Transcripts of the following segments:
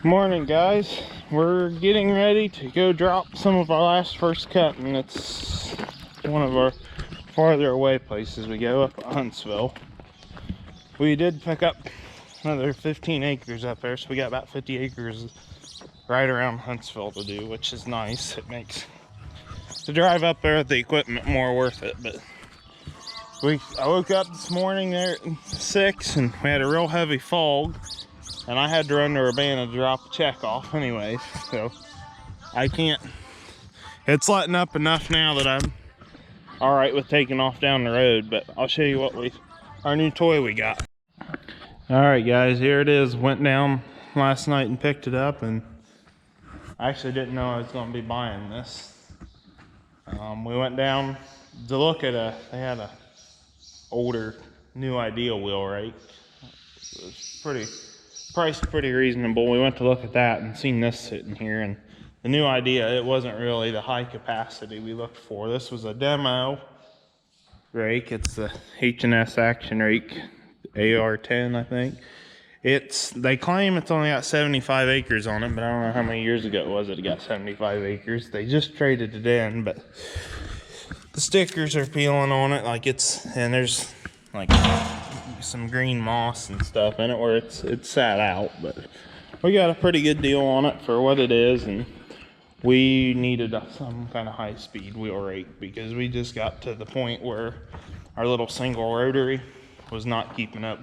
Morning, guys. We're getting ready to go drop some of our last first cut, and it's one of our farther away places. We go up at Huntsville. We did pick up another 15 acres up there, so we got about 50 acres right around Huntsville to do, which is nice. It makes the drive up there with the equipment more worth it. But I woke up this morning there at 6 and we had a real heavy fog, and I had to run to Urbana to drop a check off anyways, so I can't. It's letting up enough now that I'm all right with taking off down the road. But I'll show you what our new toy we got. All right, guys, here it is. Went down last night and picked it up, and I actually didn't know I was going to be buying this. We went down to look at they had a older New Idea wheel rake. It was priced pretty reasonable. We went to look at that and seen this sitting here, and the New Idea, it wasn't really the high capacity we looked for. This was a demo rake. It's the H&S Action Rake AR10, I think. They claim it's only got 75 acres on it, but I don't know how many years ago it was that it got 75 acres. They just traded it in, but the stickers are peeling on it and there's like some green moss and stuff in it where it's sat out. But we got a pretty good deal on it for what it is, and we needed some kind of high-speed wheel rake because we just got to the point where our little single rotary was not keeping up.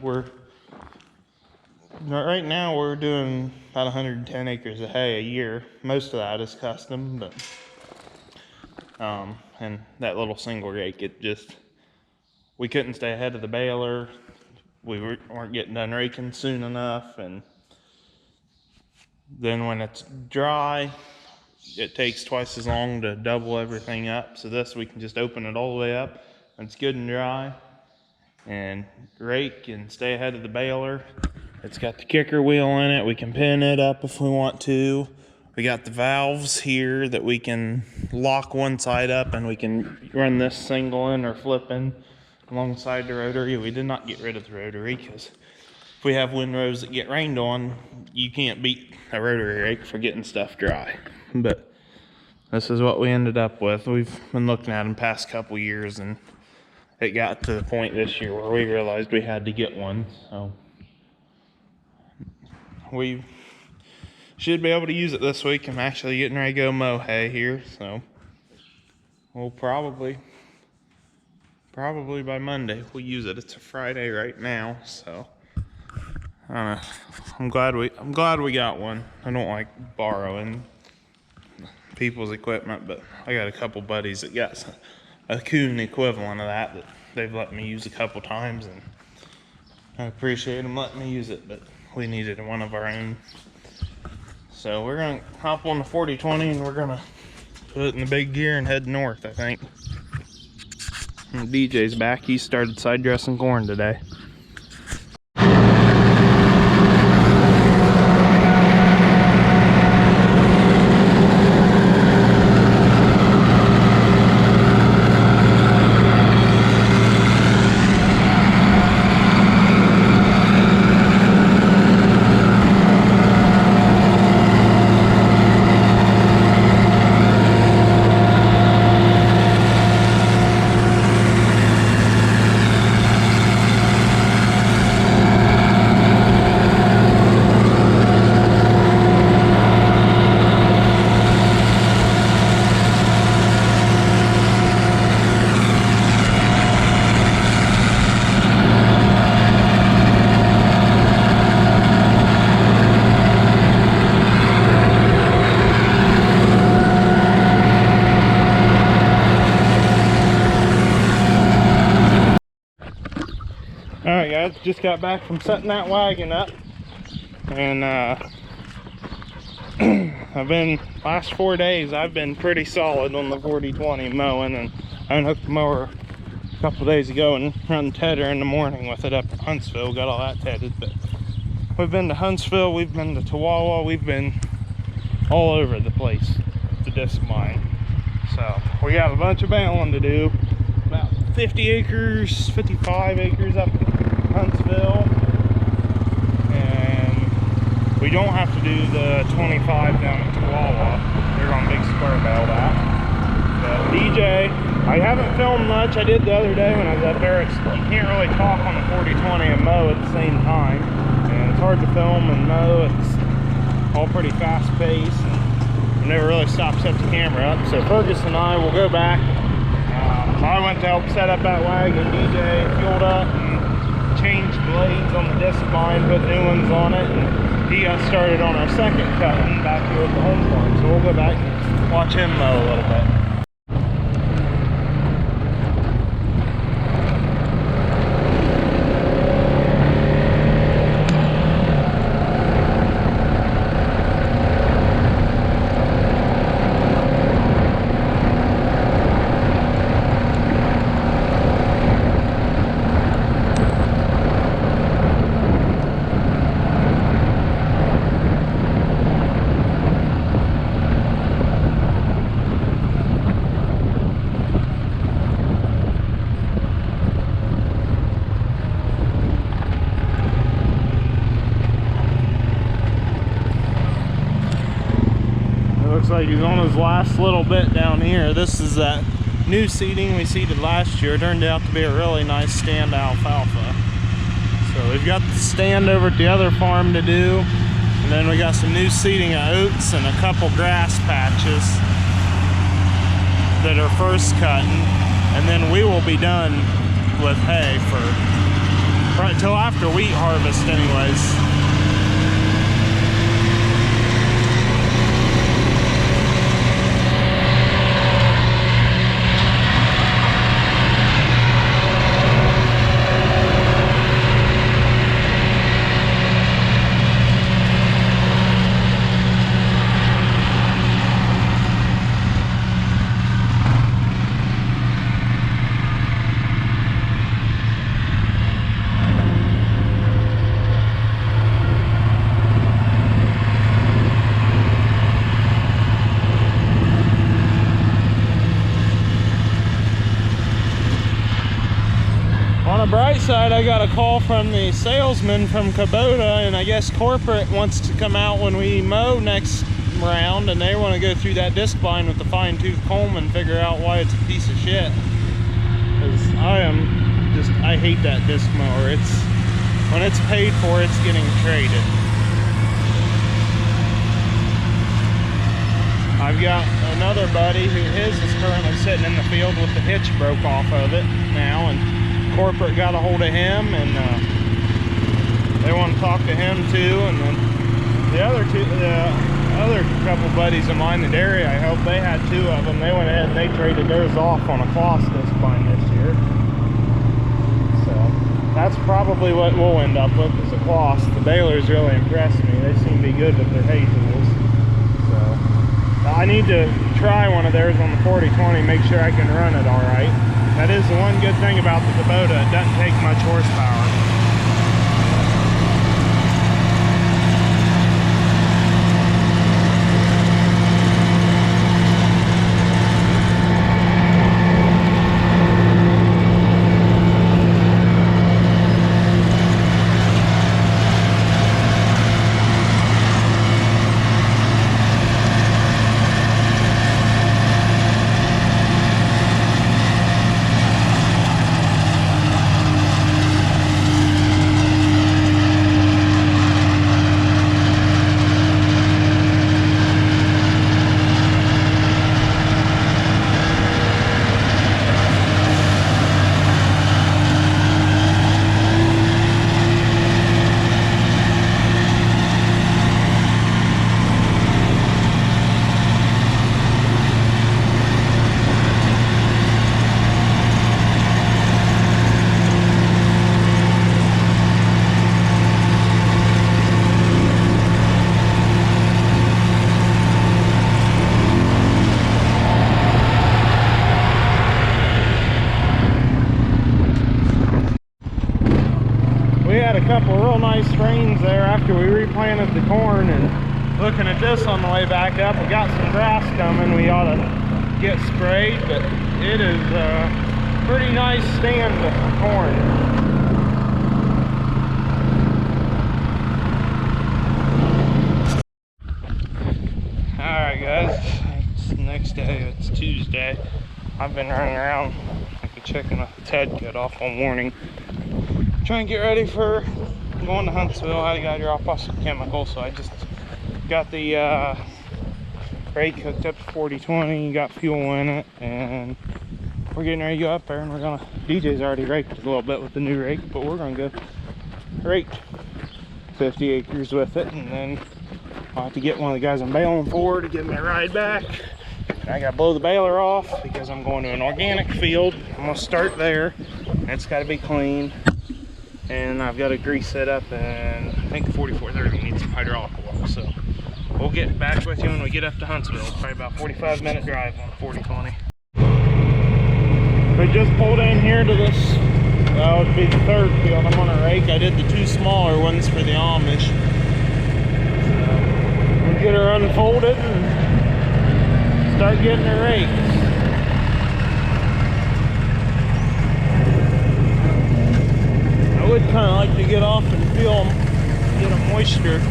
Right now we're doing about 110 acres of hay a year. Most of that is custom, but and that little single rake, we couldn't stay ahead of the baler. We weren't getting done raking soon enough, and then when it's dry, it takes twice as long to double everything up. So this, we can just open it all the way up when it's good and dry and rake and stay ahead of the baler. It's got the kicker wheel in it. We can pin it up if we want to. We got the valves here that we can lock one side up, and we can run this single in or flip in alongside the rotary. We did not get rid of the rotary because if we have windrows that get rained on, you can't beat a rotary rake for getting stuff dry. But this is what we ended up with. We've been looking at them past couple years, and it got to the point this year where we realized we had to get one. So we should be able to use it this week. I'm actually getting ready to go mow hay here, so we'll probably by Monday we'll use it. It's a Friday right now, so I don't know. I'm glad we got one. I don't like borrowing people's equipment, but I got a couple buddies that got a Coon equivalent of that they've let me use a couple times, and I appreciate them letting me use it, but we needed one of our own. So we're gonna hop on the 4020 and we're gonna put it in the big gear and head north, I think. And DJ's back. He started side dressing corn today. Alright, guys, just got back from setting that wagon up, and last 4 days I've been pretty solid on the 4020 mowing, and I unhooked the mower a couple days ago and run tedder in the morning with it up at Huntsville, got all that tedded. But we've been to Huntsville, we've been to Chihuahua, we've been all over the place to disc mine. So we got a bunch of baling to do, about 50 acres, 55 acres up in Huntsville, and We don't have to do the 25 down at Chihuahua. They're on Big Square Belt at. But DJ, I haven't filmed much. I did the other day when I was up there. You can't really talk on the 40/20 and mow at the same time. And it's hard to film and mow. It's all pretty fast paced. And never really stopped set the camera up. So Fergus and I will go back. I went to help set up that wagon. DJ fueled up and changed blades on the disc line, put new ones on it, and he got started on our second cutting back here at the home farm. So we'll go back and watch him mow a little bit. Looks like he's on his last little bit down here. This is that new seeding we seeded last year. It turned out to be a really nice stand alfalfa. So we've got the stand over at the other farm to do, and then we got some new seeding of oats and a couple grass patches that are first cutting, and then we will be done with hay for right till after wheat harvest anyways. On the bright side, I got a call from the salesman from Kubota, and I guess corporate wants to come out when we mow next round, and they want to go through that disc bind with the fine-tooth comb and figure out why it's a piece of shit. Because I hate that disc mower. When it's paid for, it's getting traded. I've got another buddy who his is currently sitting in the field with the hitch broke off of it now, and corporate got a hold of him, and they want to talk to him too. And then the other couple buddies of mine, the dairy I helped, they had two of them. They went ahead and they traded theirs off on a cloth disc bind this year. So that's probably what we'll end up with, is a cloth. The balers really impressed me. They seem to be good with their hay tools. So I need to try one of theirs on the 40/20, make sure I can run it all right. That is the one good thing about the Kubota. It doesn't take much horsepower. Couple real nice rains there after we replanted the corn, and looking at this on the way back up, we got some grass coming. We ought to get sprayed, but it is a pretty nice stand of corn. today. I've been running around like a chicken with its head cut off all morning, trying to get ready for going to Huntsville. I gotta drop off some chemicals, so I just got the rake hooked up to 40/20, got fuel in it, and we're getting ready to go up there, and we're gonna, DJ's already raked a little bit with the new rake, but we're gonna go rake 50 acres with it, and then I'll have to get one of the guys I'm baling for to give me a ride back. And I gotta blow the baler off because I'm going to an organic field. I'm gonna start there, and it's gotta be clean. And I've got to grease it up, and I think the 4430 needs some hydraulic oil. So we'll get back with you when we get up to Huntsville. It's probably about a 45-minute drive on 40/20. We just pulled in here to this, well, it would be the third field I'm on a rake. I did the two smaller ones for the Amish. So we'll get her unfolded and start getting her raked. I would kind of like to get off and feel them, get a moisture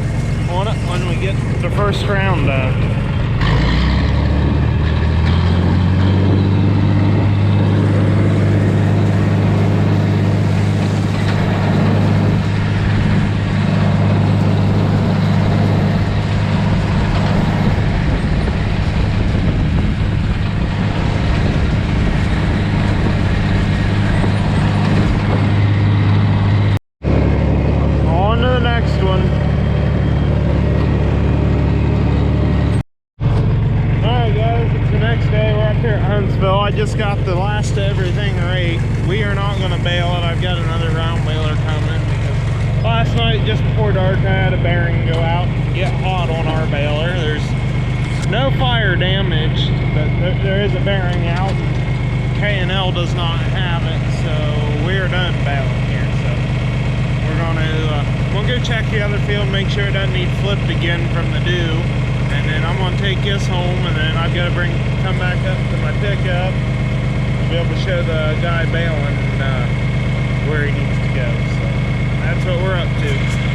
on it when we get the first round done. I just got the last of everything raked. We are not going to bale it. I've got another round baler coming because last night just before dark I had a bearing go out and get hot on our baler. There's no fire damage, but there is a bearing out. K&L does not have it, so we're done baling here. So we're going to we'll go check the other field, make sure it doesn't need flipped again from the dew. And then I'm gonna take this home, and then I've got to come back up to my pickup to be able to show the guy baling where he needs to go. So that's what we're up to.